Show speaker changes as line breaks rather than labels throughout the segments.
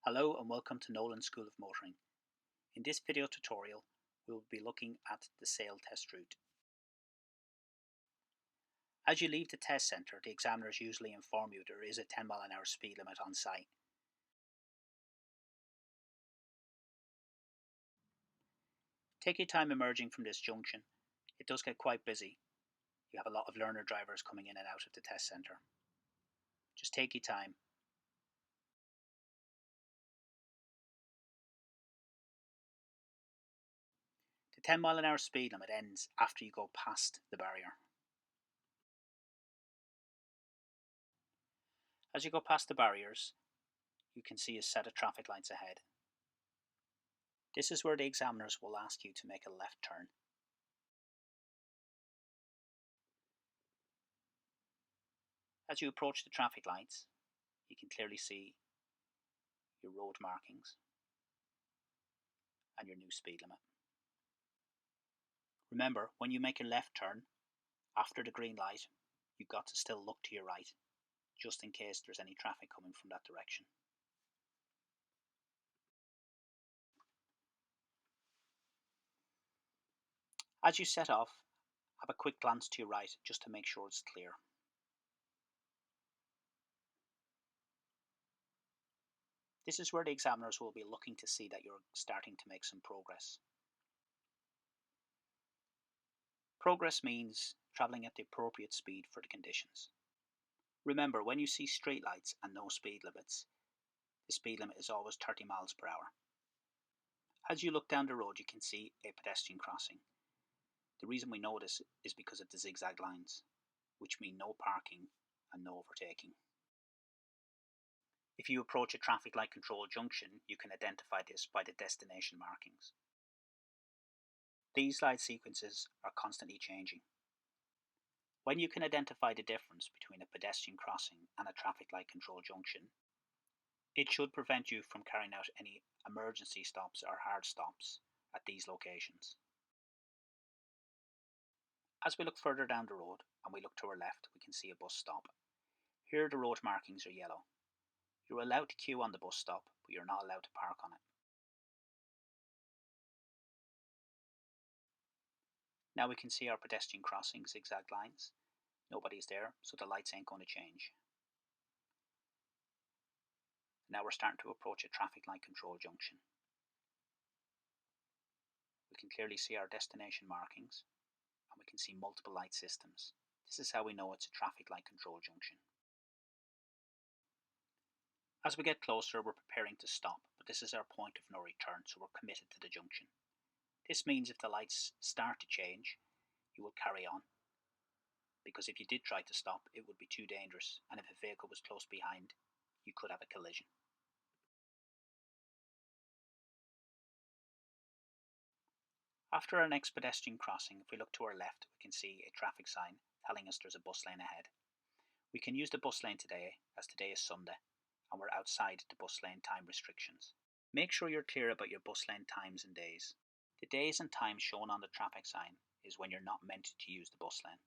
Hello and welcome to Nolan School of Motoring. In this video tutorial, we will be looking at the sail test route. As you leave the test centre, the examiners usually inform you there is a 10 mph speed limit on site. Take your time emerging from this junction. It does get quite busy. You have a lot of learner drivers coming in and out of the test centre. Just take your time. The 10 mph speed limit ends after you go past the barrier. As you go past the barriers, you can see a set of traffic lights ahead. This is where the examiners will ask you to make a left turn. As you approach the traffic lights, you can clearly see your road markings and your new speed limit. Remember, when you make a left turn after the green light, you've got to still look to your right, just in case there's any traffic coming from that direction. As you set off, have a quick glance to your right just to make sure it's clear. This is where the examiners will be looking to see that you're starting to make some progress. Progress means travelling at the appropriate speed for the conditions. Remember, when you see street lights and no speed limits, the speed limit is always 30 miles per hour. As you look down the road, you can see a pedestrian crossing. The reason we know this is because of the zigzag lines, which mean no parking and no overtaking. If you approach a traffic light control junction, you can identify this by the destination markings. These light sequences are constantly changing. When you can identify the difference between a pedestrian crossing and a traffic light control junction, it should prevent you from carrying out any emergency stops or hard stops at these locations. As we look further down the road and we look to our left, we can see a bus stop. Here the road markings are yellow. You're allowed to queue on the bus stop, but you're not allowed to park on it. Now we can see our pedestrian crossing zigzag lines. Nobody's there, so the lights ain't going to change. Now we're starting to approach a traffic light control junction. We can clearly see our destination markings, and we can see multiple light systems. This is how we know it's a traffic light control junction. As we get closer, we're preparing to stop, but this is our point of no return, so we're committed to the junction. This means if the lights start to change, you will carry on, because if you did try to stop, it would be too dangerous, and if a vehicle was close behind, you could have a collision. After our next pedestrian crossing, if we look to our left, we can see a traffic sign telling us there's a bus lane ahead. We can use the bus lane today, as today is Sunday, and we're outside the bus lane time restrictions. Make sure you're clear about your bus lane times and days. The days and times shown on the traffic sign is when you're not meant to use the bus lane.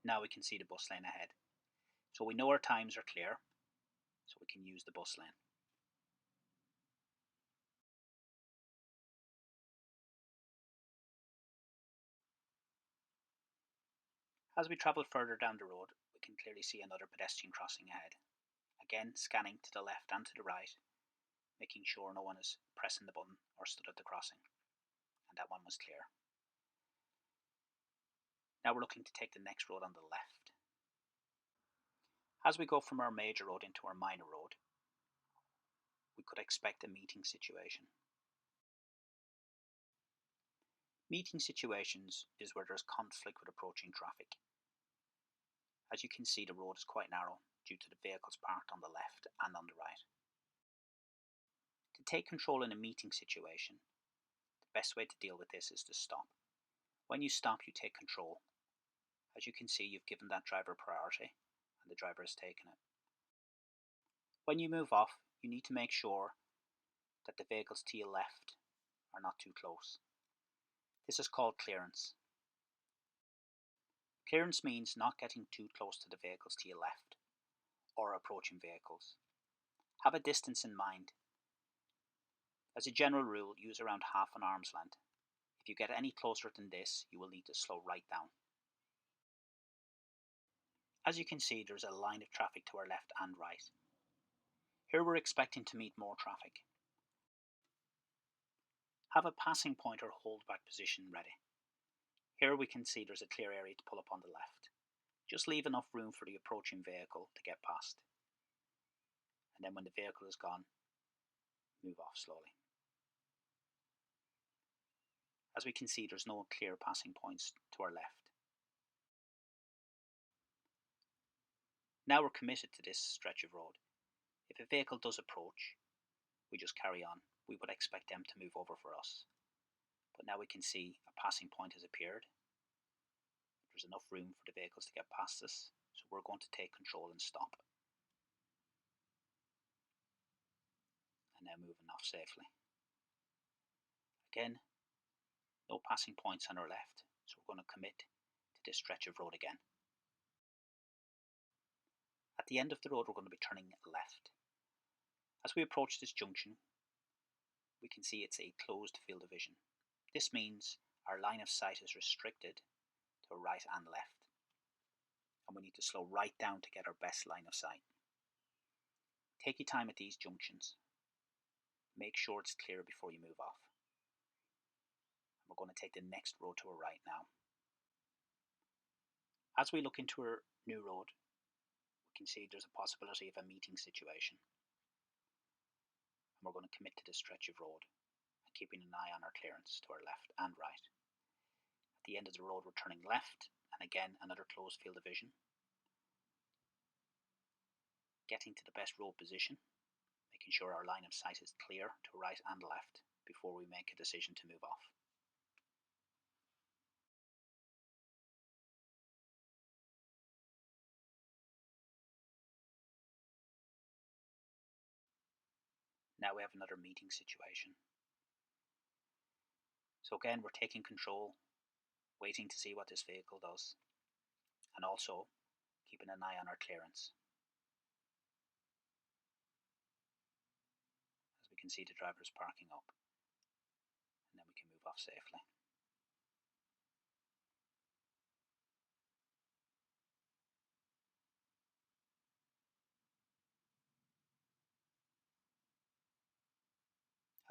Now we can see the bus lane ahead. So we know our times are clear, so we can use the bus lane. As we travel further down the road, we can clearly see another pedestrian crossing ahead. Again, scanning to the left and to the right, making sure no one is pressing the button or stood at the crossing. And that one was clear. Now we're looking to take the next road on the left. As we go from our major road into our minor road, we could expect a meeting situation. Meeting situations is where there's conflict with approaching traffic. As you can see, the road is quite narrow due to the vehicles parked on the left and on the right. To take control in a meeting situation, the best way to deal with this is to stop. When you stop, you take control. As you can see, you've given that driver priority, and the driver has taken it. When you move off, you need to make sure that the vehicles to your left are not too close. This is called clearance. Clearance means not getting too close to the vehicles to your left. or approaching vehicles. Have a distance in mind. As a general rule, use around half an arm's length. If you get any closer than this, you will need to slow right down. As you can see, there's a line of traffic to our left and right. Here we're expecting to meet more traffic. Have a passing point or holdback position ready. Here we can see there's a clear area to pull up on the left. Just leave enough room for the approaching vehicle to get past. And then when the vehicle is gone, move off slowly. As we can see, there's no clear passing points to our left. Now we're committed to this stretch of road. If a vehicle does approach, we just carry on. We would expect them to move over for us. But now we can see a passing point has appeared. There's enough room for the vehicles to get past us, so we're going to take control and stop. And now moving off safely. Again, no passing points on our left, so we're going to commit to this stretch of road again. At the end of the road, we're going to be turning left. As we approach this junction, we can see it's a closed field of vision. This means our line of sight is restricted to right and left, and we need to slow right down to get our best line of sight. Take your time at these junctions. Make sure it's clear before you move off. We're going to take the next road to our right now. As we look into our new road, we can see there's a possibility of a meeting situation. And we're going to commit to this stretch of road, and keeping an eye on our clearance to our left and right. At the end of the road, we're turning left, and again another closed field of vision. Getting to the best road position, making sure our line of sight is clear to right and left before we make a decision to move off. Now we have another meeting situation. So again, we're taking control, waiting to see what this vehicle does, and also keeping an eye on our clearance. As we can see, the driver is parking up, and then we can move off safely.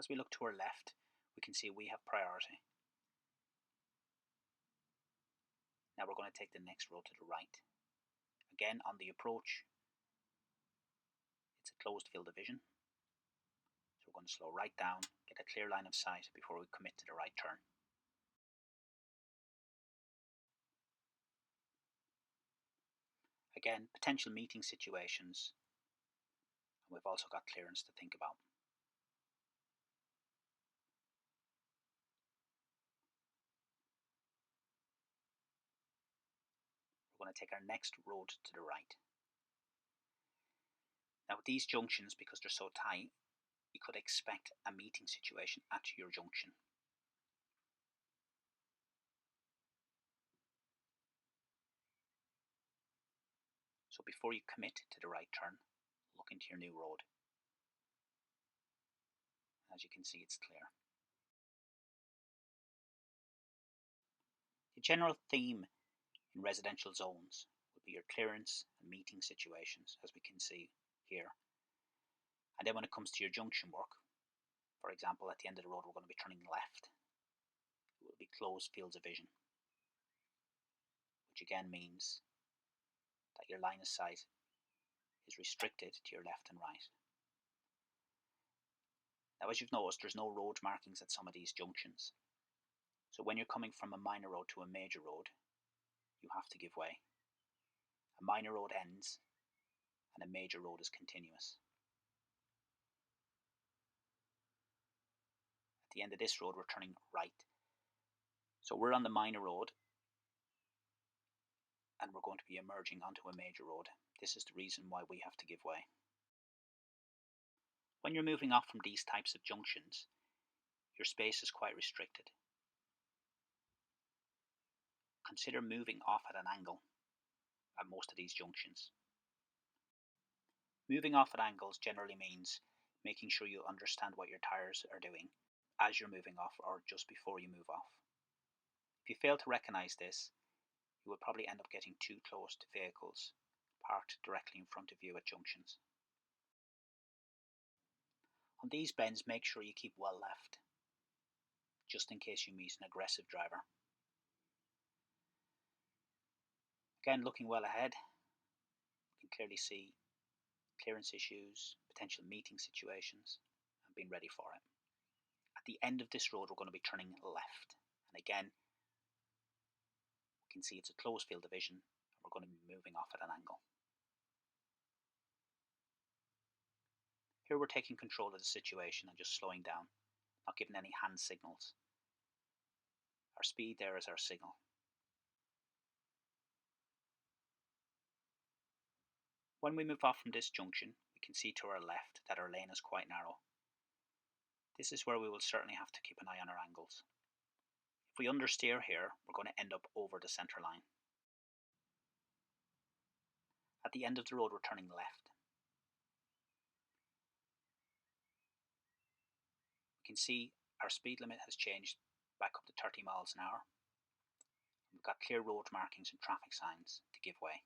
As we look to our left, we can see we have priority. Now we're going to take the next road to the right. Again, on the approach, it's a closed field of vision. So we're going to slow right down, get a clear line of sight before we commit to the right turn. Again, potential meeting situations, and we've also got clearance to think about. We're going to take our next road to the right. Now with these junctions, because they're so tight, you could expect a meeting situation at your junction. So before you commit to the right turn, look into your new road. As you can see, it's clear. The general theme in residential zones would be your clearance and meeting situations, as we can see here. And then when it comes to your junction work, for example, at the end of the road we're going to be turning left. It will be closed fields of vision, which again means that your line of sight is restricted to your left and right. Now, as you've noticed, there's no road markings at some of these junctions. So when you're coming from a minor road to a major road, you have to give way. A minor road ends and a major road is continuous. At the end of this road, we're turning right. So we're on the minor road and we're going to be emerging onto a major road. This is the reason why we have to give way. When you're moving off from these types of junctions, your space is quite restricted. Consider moving off at an angle at most of these junctions. Moving off at angles generally means making sure you understand what your tyres are doing as you're moving off or just before you move off. If you fail to recognise this, you will probably end up getting too close to vehicles parked directly in front of you at junctions. On these bends, make sure you keep well left, just in case you meet an aggressive driver. Again, looking well ahead, you can clearly see clearance issues, potential meeting situations, and being ready for it. At the end of this road, we're going to be turning left, and again, we can see it's a closed field of vision, and we're going to be moving off at an angle. Here we're taking control of the situation and just slowing down, not giving any hand signals. Our speed there is our signal. When we move off from this junction, we can see to our left that our lane is quite narrow. This is where we will certainly have to keep an eye on our angles. If we understeer here, we're going to end up over the centre line. At the end of the road, we're turning left. We can see our speed limit has changed back up to 30 miles an hour. We've got clear road markings and traffic signs to give way.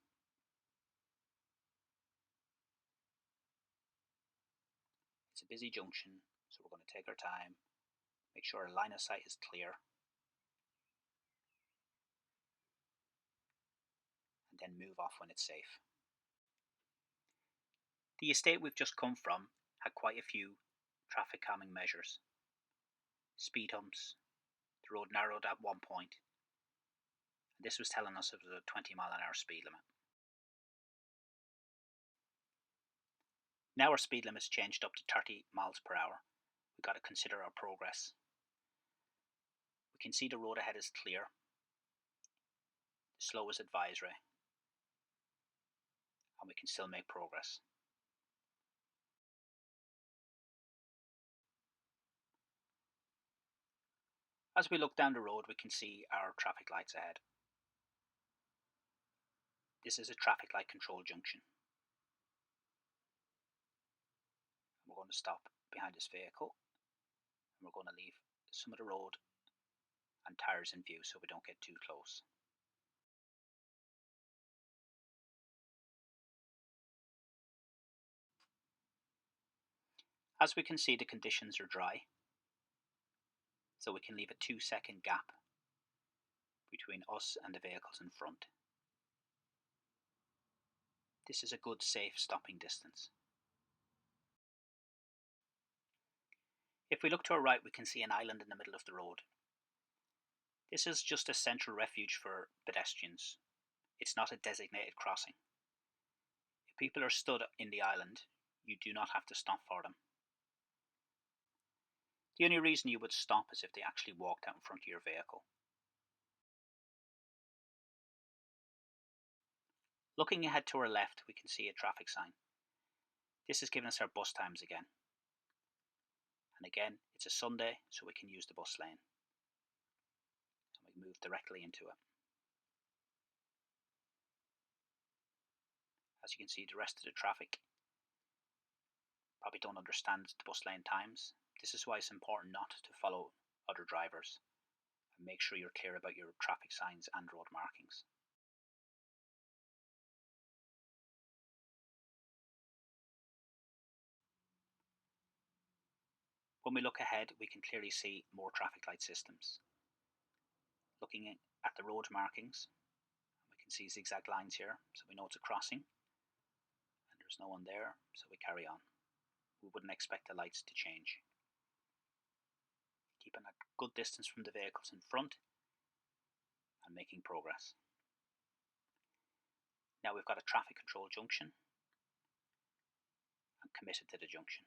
It's a busy junction, so we're going to take our time, make sure our line of sight is clear, and then move off when it's safe. The estate we've just come from had quite a few traffic calming measures. Speed humps, the road narrowed at one point, and this was telling us it was a 20-mile-an-hour speed limit. Now our speed limit's changed up to 30 miles per hour. We've got to consider our progress. We can see the road ahead is clear. The slow is advisory, and we can still make progress. As we look down the road, we can see our traffic lights ahead. This is a traffic light control junction. We're going to stop behind this vehicle, and we're going to leave some of the road and tyres in view so we don't get too close. As we can see, the conditions are dry, so we can leave a 2-second gap between us and the vehicles in front. This is a good, safe stopping distance. If we look to our right, we can see an island in the middle of the road. This is just a central refuge for pedestrians. It's not a designated crossing. If people are stood in the island, you do not have to stop for them. The only reason you would stop is if they actually walked out in front of your vehicle. Looking ahead to our left, we can see a traffic sign. This is giving us our bus times again. And again, it's a Sunday, so we can use the bus lane. And we move directly into it. As you can see, the rest of the traffic probably don't understand the bus lane times. This is why it's important not to follow other drivers and make sure you're clear about your traffic signs and road markings. When we look ahead, we can clearly see more traffic light systems. Looking at the road markings, we can see zigzag lines here, so we know it's a crossing, and there's no one there, so we carry on. We wouldn't expect the lights to change. Keeping a good distance from the vehicles in front and making progress. Now we've got a traffic control junction and committed to the junction.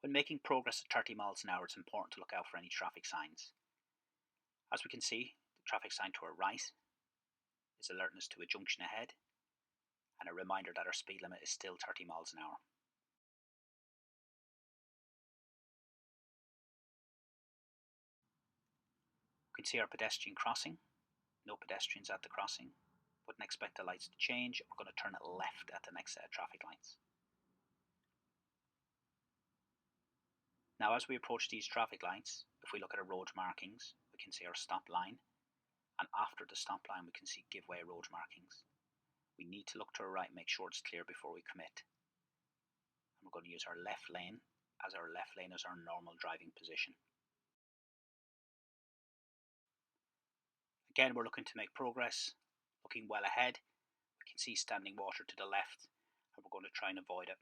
When making progress at 30 miles an hour, it's important to look out for any traffic signs. As we can see, the traffic sign to our right is alerting us to a junction ahead, and a reminder that our speed limit is still 30 miles an hour. We can see our pedestrian crossing, no pedestrians at the crossing. Wouldn't expect the lights to change. We're going to turn it left at the next set of traffic lights. Now as we approach these traffic lights, if we look at our road markings, we can see our stop line, and after the stop line we can see give way road markings. We need to look to our right and make sure it's clear before we commit. And we're going to use our left lane, as our left lane is our normal driving position. Again, we're looking to make progress, looking well ahead. We can see standing water to the left, and we're going to try and avoid it.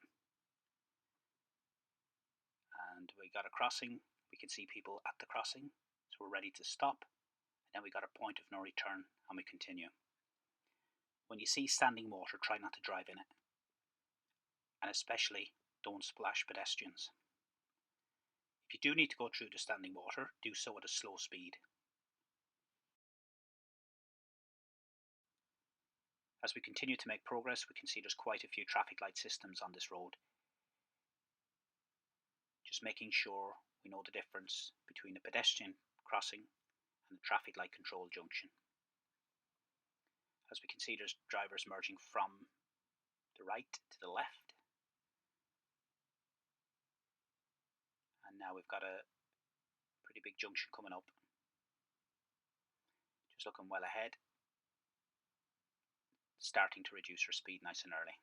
And we got a crossing, we can see people at the crossing, so we're ready to stop. And then we got a point of no return, and we continue. When you see standing water, try not to drive in it, and especially don't splash pedestrians. If you do need to go through the standing water, do so at a slow speed. As we continue to make progress, we can see there's quite a few traffic light systems on this road. Just making sure we know the difference between a pedestrian crossing and a traffic light control junction. As we can see, there's drivers merging from the right to the left. And now we've got a pretty big junction coming up. Just looking well ahead. Starting to reduce our speed nice and early.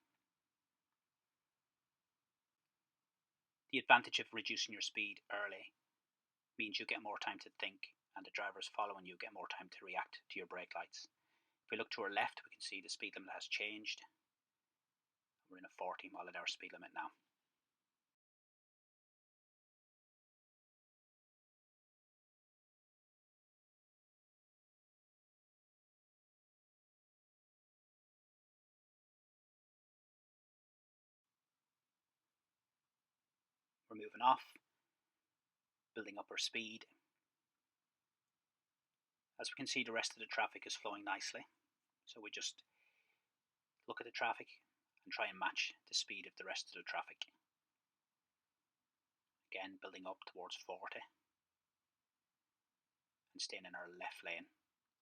The advantage of reducing your speed early means you get more time to think, and the drivers following you get more time to react to your brake lights. If we look to our left, we can see the speed limit has changed. We're in a 40-mile-an-hour speed limit now. We're moving off, building up our speed. As we can see, the rest of the traffic is flowing nicely, so we just look at the traffic and try and match the speed of the rest of the traffic. Again, building up towards 40 and staying in our left lane,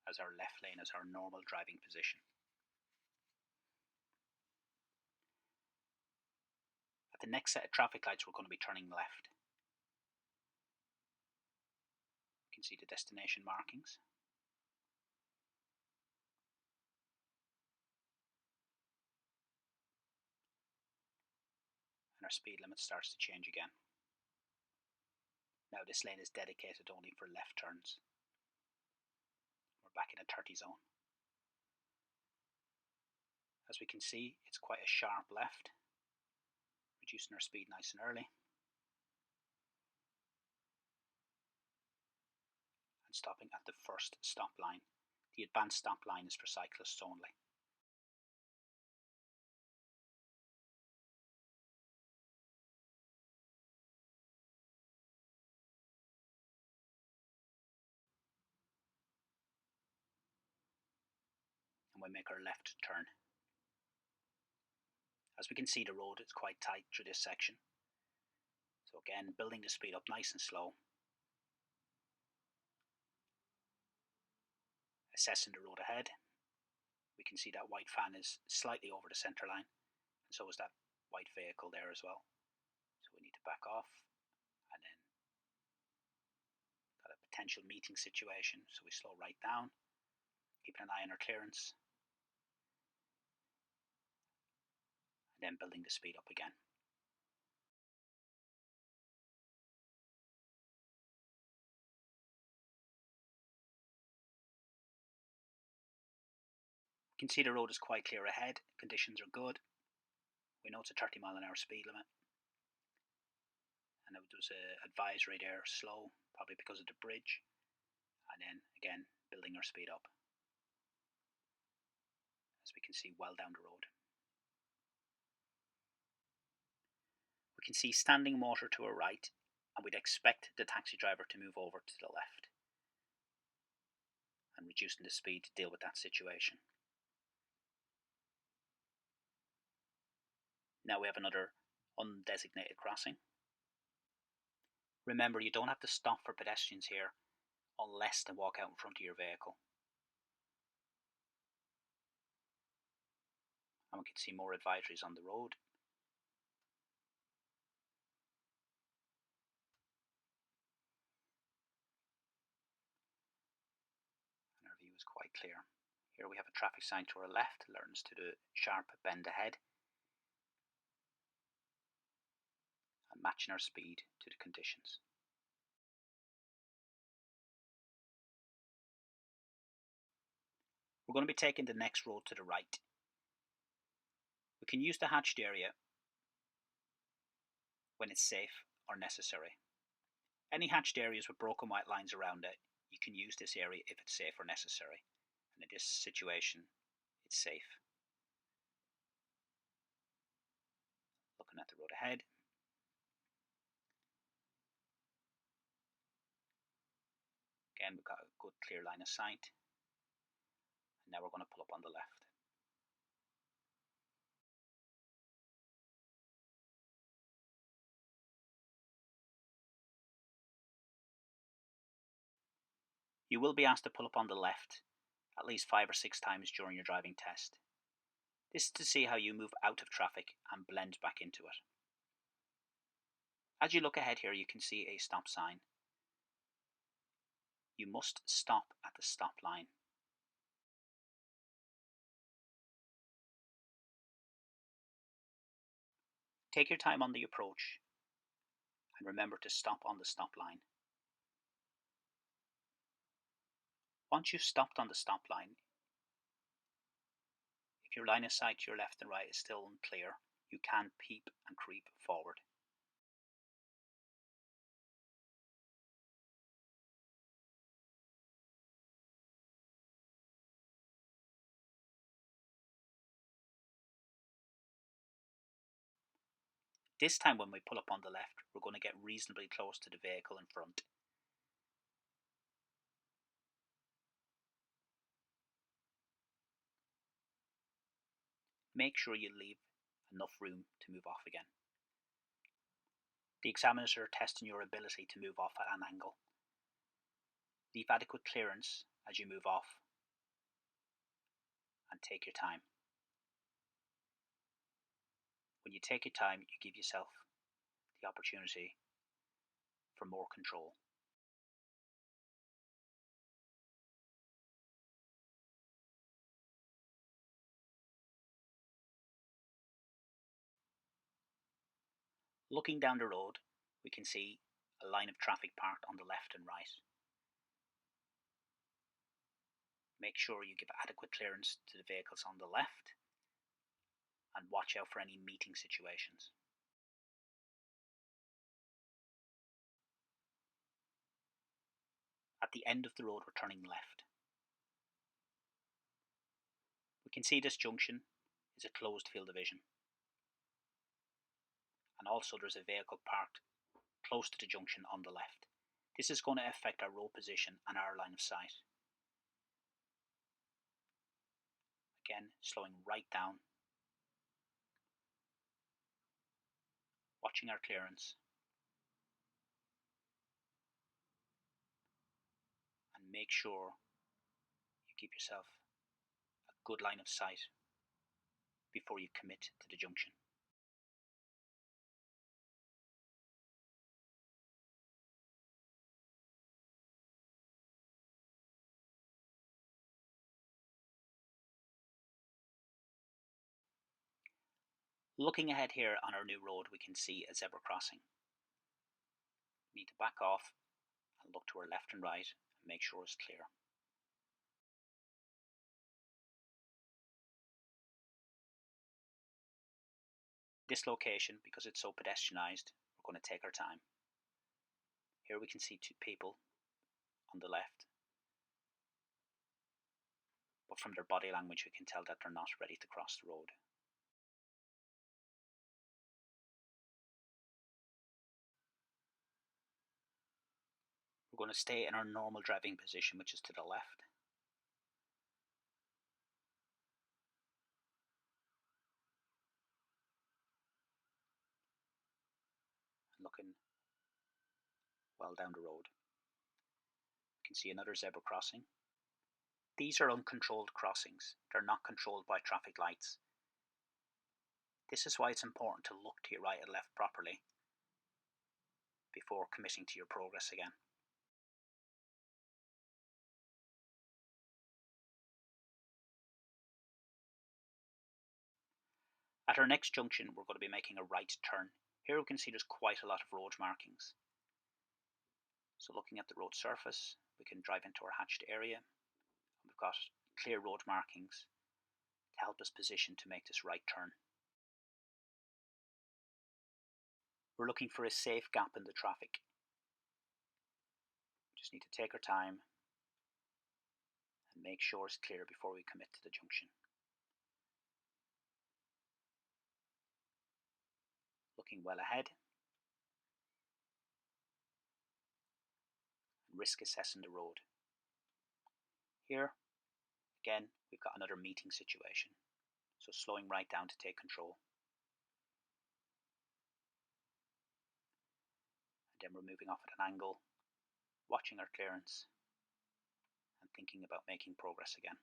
as our left lane is our normal driving position. At the next set of traffic lights, we're going to be turning left. You can see the destination markings. And our speed limit starts to change again. Now this lane is dedicated only for left turns. We're back in a 30 zone. As we can see, it's quite a sharp left, reducing our speed nice and early. And stopping at the first stop line. The advanced stop line is for cyclists only. And we make our left turn. As we can see, the road is quite tight through this section. So again, building the speed up nice and slow. Assessing the road ahead. We can see that white van is slightly over the centre line, and so is that white vehicle there as well. So we need to back off, and then got a potential meeting situation, so we slow right down, keeping an eye on our clearance, and then building the speed up again. You can see the road is quite clear ahead, conditions are good. We know it's a 30-mile-an-hour speed limit. And there was an advisory there, slow, probably because of the bridge. And then again, building our speed up, as we can see well down the road. We can see standing water to our right, and we'd expect the taxi driver to move over to the left and reducing the speed to deal with that situation. Now we have another undesignated crossing. Remember, you don't have to stop for pedestrians here unless they walk out in front of your vehicle. and we can see more advisories on the road. And our view is quite clear. Here we have a traffic sign to our left, alerting us to the sharp bend ahead, and matching our speed to the conditions. We're going to be taking the next road to the right. We can use the hatched area when it's safe or necessary. Any hatched areas with broken white lines around it, you can use this area if it's safe or necessary. And in this situation, it's safe. Looking at the road ahead. Again, we've got a good clear line of sight. And now we're going to pull up on the left. You will be asked to pull up on the left at least 5 or 6 times during your driving test. This is to see how you move out of traffic and blend back into it. As you look ahead here, you can see a stop sign. You must stop at the stop line. Take your time on the approach and remember to stop on the stop line. Once you've stopped on the stop line, if your line of sight to your left and right is still unclear, you can peep and creep forward. This time when we pull up on the left, we're going to get reasonably close to the vehicle in front. Make sure you leave enough room to move off again. The examiners are testing your ability to move off at an angle. Leave adequate clearance as you move off and take your time. When you take your time, you give yourself the opportunity for more control. Looking down the road, we can see a line of traffic parked on the left and right. Make sure you give adequate clearance to the vehicles on the left and watch out for any meeting situations. At the end of the road, we're turning left. We can see this junction is a closed field of vision. And also there's a vehicle parked close to the junction on the left. This is going to affect our road position and our line of sight. Again, slowing right down, watching our clearance, and make sure you keep yourself a good line of sight before you commit to the junction. Looking ahead here on our new road, we can see a zebra crossing. We need to back off and look to our left and right and make sure it's clear. This location, because it's so pedestrianised, we're going to take our time. Here we can see 2 people on the left, but from their body language we can tell that they're not ready to cross the road. We're going to stay in our normal driving position, which is to the left. And looking well down the road. You can see another zebra crossing. These are uncontrolled crossings. They're not controlled by traffic lights. This is why it's important to look to your right and left properly before committing to your progress again. At our next junction, we're going to be making a right turn. Here we can see there's quite a lot of road markings. So looking at the road surface, we can drive into our hatched area. We've got clear road markings to help us position to make this right turn. We're looking for a safe gap in the traffic. Just need to take our time and make sure it's clear before we commit to the junction. Looking well ahead and risk assessing the road. Here, again, we've got another meeting situation, so slowing right down to take control. And then we're moving off at an angle, watching our clearance and thinking about making progress again.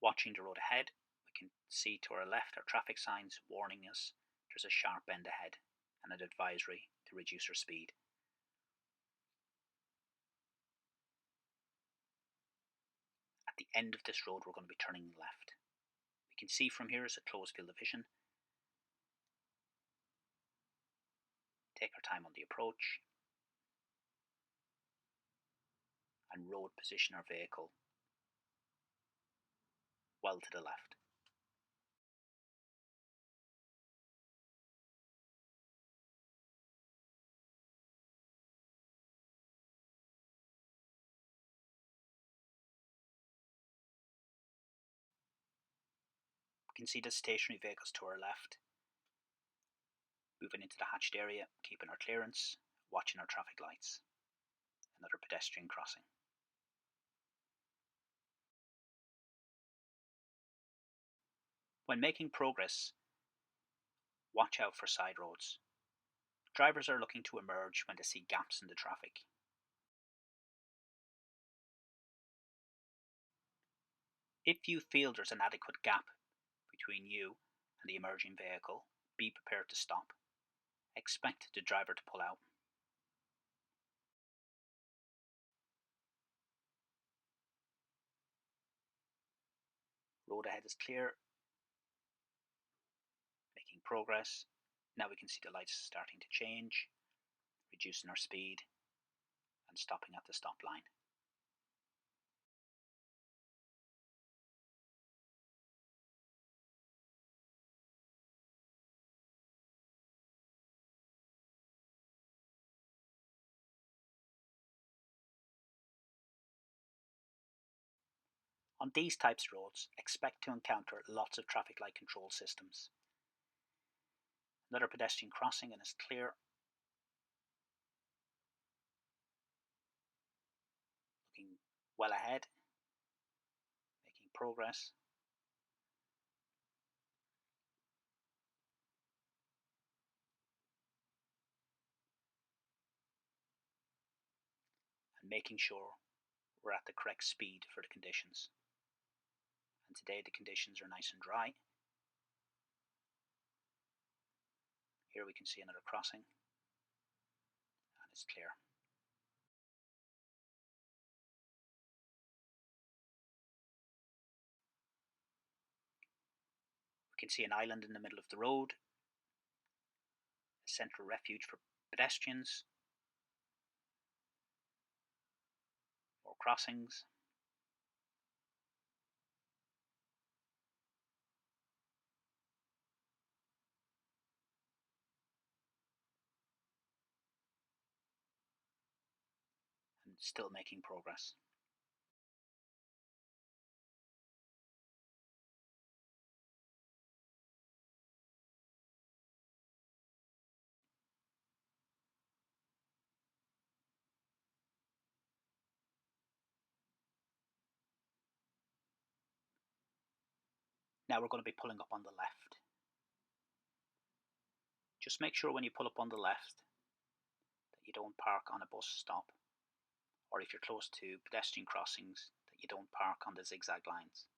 Watching the road ahead, we can see to our left our traffic signs warning us there's a sharp bend ahead and an advisory to reduce our speed. At the end of this road, we're going to be turning left. We can see from here is a closed field of vision. Take our time on the approach and road position our vehicle well to the left. We can see the stationary vehicles to our left. Moving into the hatched area, keeping our clearance, watching our traffic lights. Another pedestrian crossing. When making progress, watch out for side roads. Drivers are looking to emerge when they see gaps in the traffic. If you feel there's an adequate gap between you and the emerging vehicle, be prepared to stop. Expect the driver to pull out. Road ahead is clear. Making progress. Now we can see the lights starting to change, reducing our speed and stopping at the stop line. On these types of roads, expect to encounter lots of traffic light control systems. Another pedestrian crossing and it's clear. Looking well ahead, making progress. And making sure we're at the correct speed for the conditions. And today the conditions are nice and dry. Here we can see another crossing and it's clear. We can see an island in the middle of the road, a central refuge for pedestrians, more crossings. And still making progress. Now we're going to be pulling up on the left. Just make sure when you pull up on the left that you don't park on a bus stop, or if you're close to pedestrian crossings, that you don't park on the zigzag lines,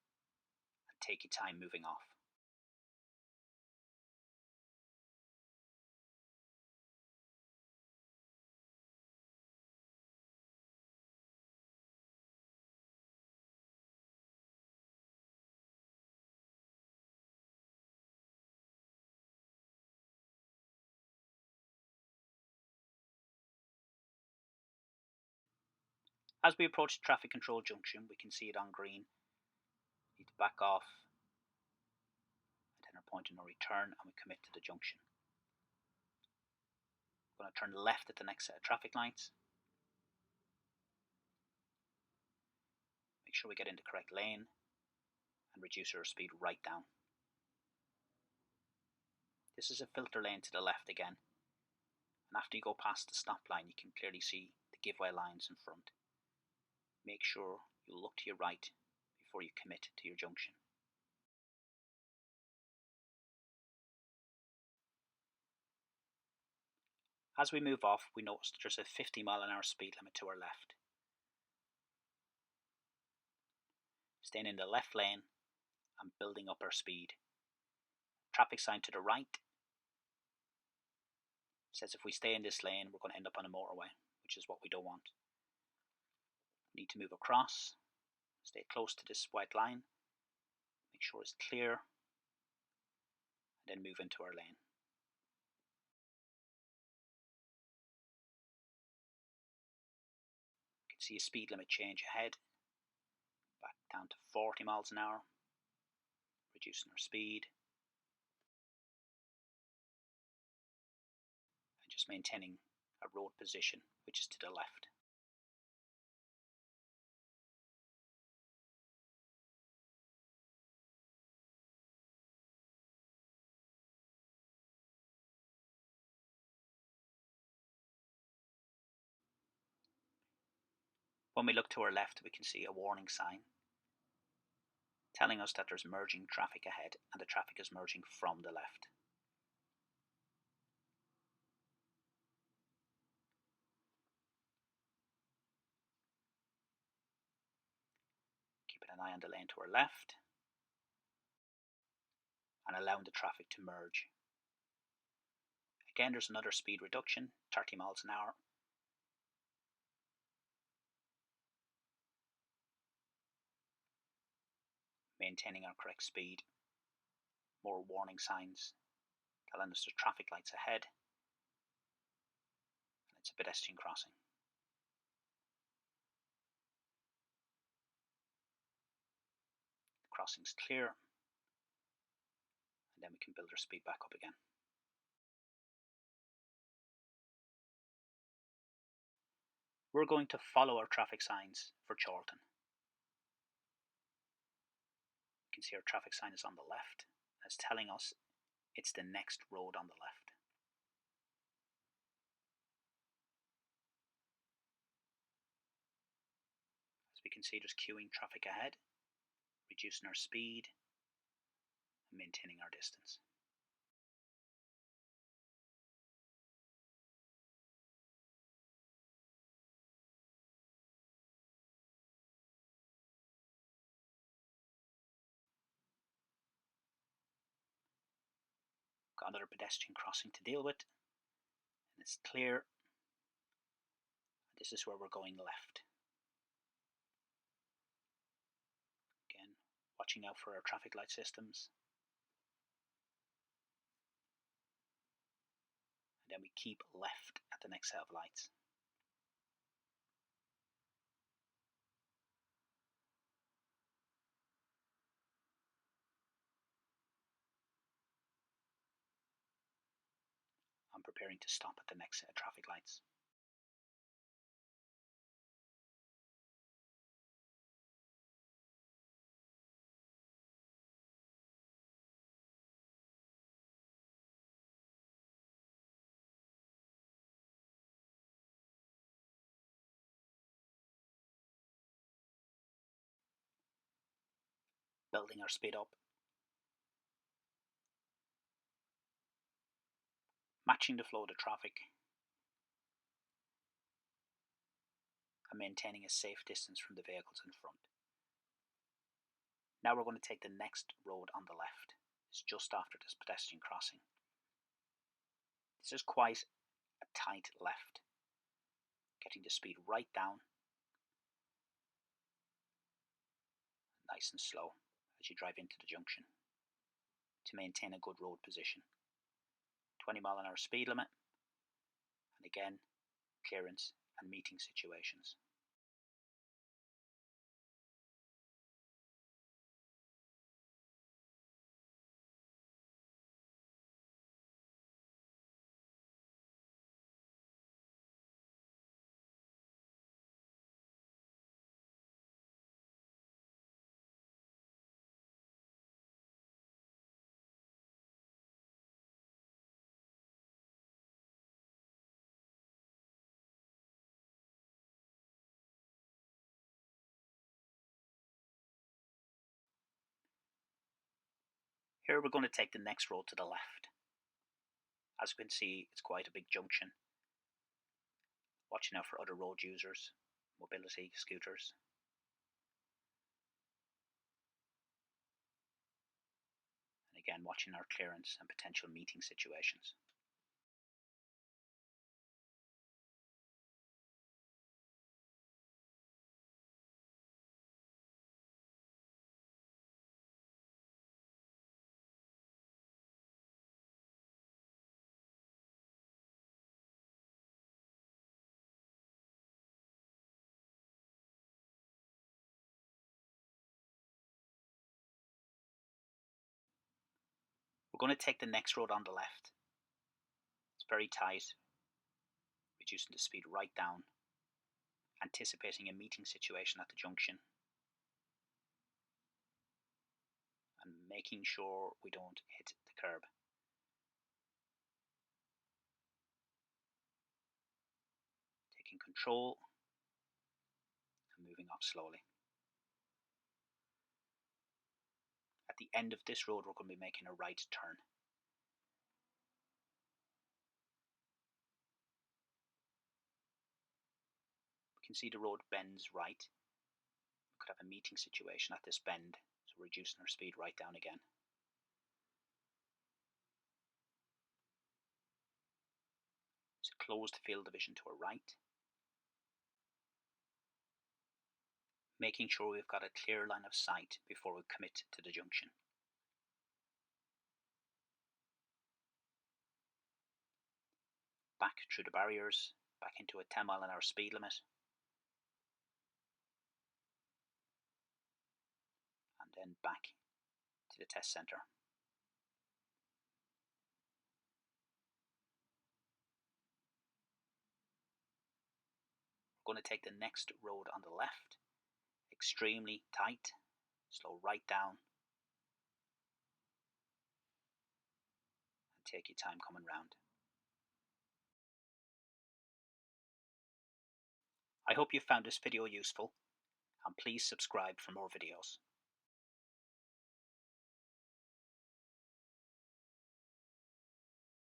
and take your time moving off. As we approach the traffic control junction, we can see it on green. We need to back off, and then our point of no return, and we commit to the junction. We're going to turn left at the next set of traffic lights. Make sure we get in the correct lane and reduce our speed right down. This is a filter lane to the left again, and after you go past the stop line, you can clearly see the give-way lines in front. Make sure you look to your right before you commit to your junction. As we move off, we notice that there's a 50 mph speed limit to our left. Staying in the left lane and building up our speed. Traffic sign to the right says if we stay in this lane, we're going to end up on a motorway, which is what we don't want. We need to move across, stay close to this white line, make sure it's clear, and then move into our lane. You can see a speed limit change ahead, back down to 40 mph, reducing our speed, and just maintaining a road position, which is to the left. When we look to our left, we can see a warning sign telling us that there's merging traffic ahead, and the traffic is merging from the left. Keeping an eye on the lane to our left and allowing the traffic to merge. Again, there's another speed reduction, 30 mph. Maintaining our correct speed. More warning signs telling us there's traffic lights ahead, and it's a pedestrian crossing. The crossing's clear, and then we can build our speed back up again. We're going to follow our traffic signs for Chorlton. You can see our traffic sign is on the left. It's telling us it's the next road on the left. As we can see, there's queuing traffic ahead, reducing our speed and maintaining our distance. Got another pedestrian crossing to deal with, and it's clear. This is where we're going left. Again, watching out for our traffic light systems. And then we keep left at the next set of lights. I'm preparing to stop at the next set of traffic lights. Building our speed up. matching the flow of the traffic and maintaining a safe distance from the vehicles in front. Now we're going to take the next road on the left. It's just after this pedestrian crossing. This is quite a tight left, getting the speed right down, nice and slow as you drive into the junction to maintain a good road position. 20-mile-an-hour speed limit, and again, clearance and meeting situations. Here we're going to take the next road to the left. As you can see, it's quite a big junction. Watching out for other road users, mobility scooters. And again, watching our clearance and potential meeting situations. We're going to take the next road on the left. It's very tight, reducing the speed right down, anticipating a meeting situation at the junction, and making sure we don't hit the curb. Taking control and moving off slowly. At the end of this road, we're going to be making a right turn. We can see the road bends right. We could have a meeting situation at this bend, so we're reducing our speed right down again. It's a closed field division to our right. Making sure we've got a clear line of sight before we commit to the junction. Back through the barriers, back into a 10-mile-an-hour speed limit. And then back to the test centre. We're going to take the next road on the left. Extremely tight. Slow right down. And take your time coming round. I hope you found this video useful, and please subscribe for more videos.